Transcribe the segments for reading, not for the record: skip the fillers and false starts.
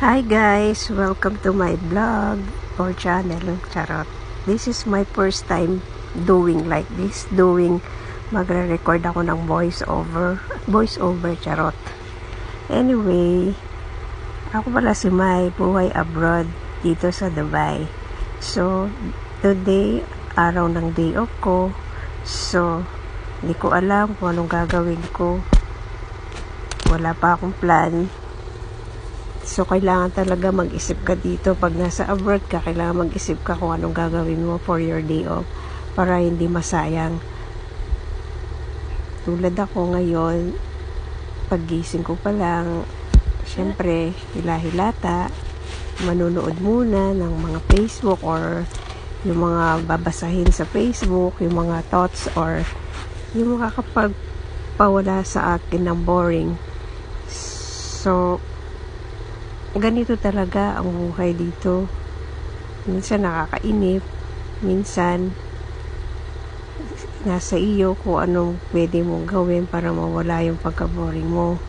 Hi guys! Welcome to my vlog or channel. Charot. This is my first time doing like this. Magre-record ako ng voice over. Charot. Anyway, ako pala si Mai, buhay abroad dito sa Dubai. So, today, araw ng day off ko. So, hindi ko alam kung anong gagawin ko. Wala pa akong plan. So, kailangan talaga mag-isip ka dito. Pag nasa abroad ka, kailangan mag-isip ka kung anong gagawin mo for your day off para hindi masayang. Tulad ako ngayon, paggising ko pa lang, syempre, hila-hilata, manunood muna ng mga Facebook or yung mga babasahin sa Facebook, yung mga thoughts or yung makakapagpawala sa akin ng boring. So, ganito talaga ang buhay dito. Minsan nakakainip, minsan nasa iyo kung anong pwede mong gawin para mawala yung pagka-boring mo.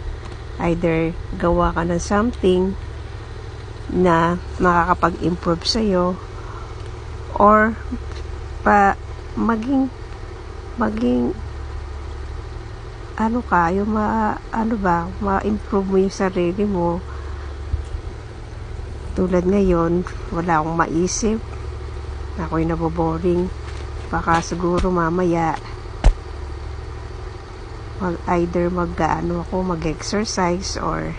Either gawa ka ng something na makakapag-improve sa'yo or maging ma-improve mo yung sarili mo. Tulad ngayon, wala akong maisip. Ako'y naboboring. Baka siguro mamaya mag-exercise or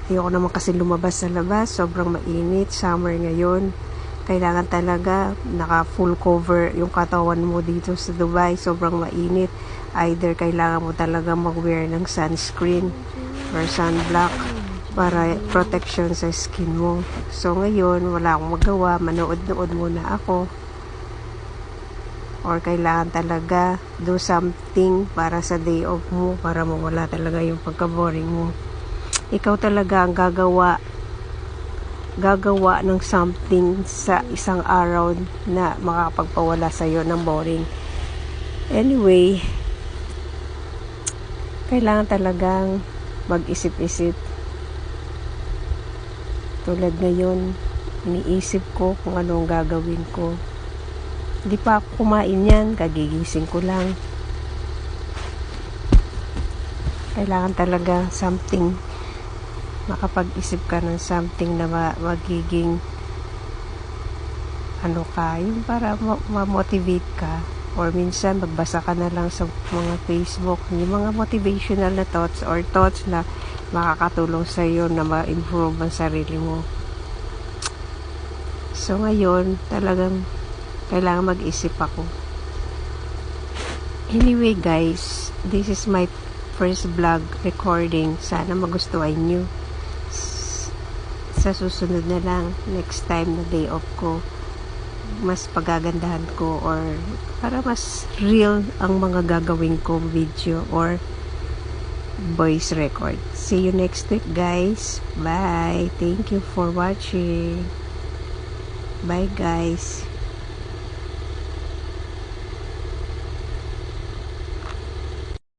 ayoko naman kasi lumabas sa labas. Sobrang mainit. Summer ngayon. Kailangan talaga naka full cover yung katawan mo dito sa Dubai. Sobrang mainit. Either kailangan mo talaga mag-wear ng sunscreen or sunblock para protection sa skin mo. So ngayon, wala akong magawa. Manood-nood muna ako. Or kailangan talaga do something para sa day off mo para mawala talaga yung pagka-boring mo. Ikaw talaga ang gagawa ng something sa isang araw na makapagpawala sa'yo ng boring. Anyway, kailangan talagang mag-isip-isip. Tulad ngayon, iniisip ko kung anong gagawin ko. Hindi pa ako kumain yan, kagigising ko lang. Kailangan talaga something, makapag-isip ka ng something na magiging yung para ma-motivate ka. Or minsan, magbasa ka na lang sa mga Facebook, yung mga motivational na thoughts or thoughts na makakatulong sa iyo na ma-improve ang sarili mo. So, ngayon, talagang kailangan mag-isip ako. Anyway, guys, this is my first vlog recording. Sana magustuhan nyo. Sa susunod na lang, next time na day off ko, mas pagagandahan ko or para mas real ang mga gagawin kong video or voice record. See you next week, guys. Bye. Thank you for watching. Bye, guys.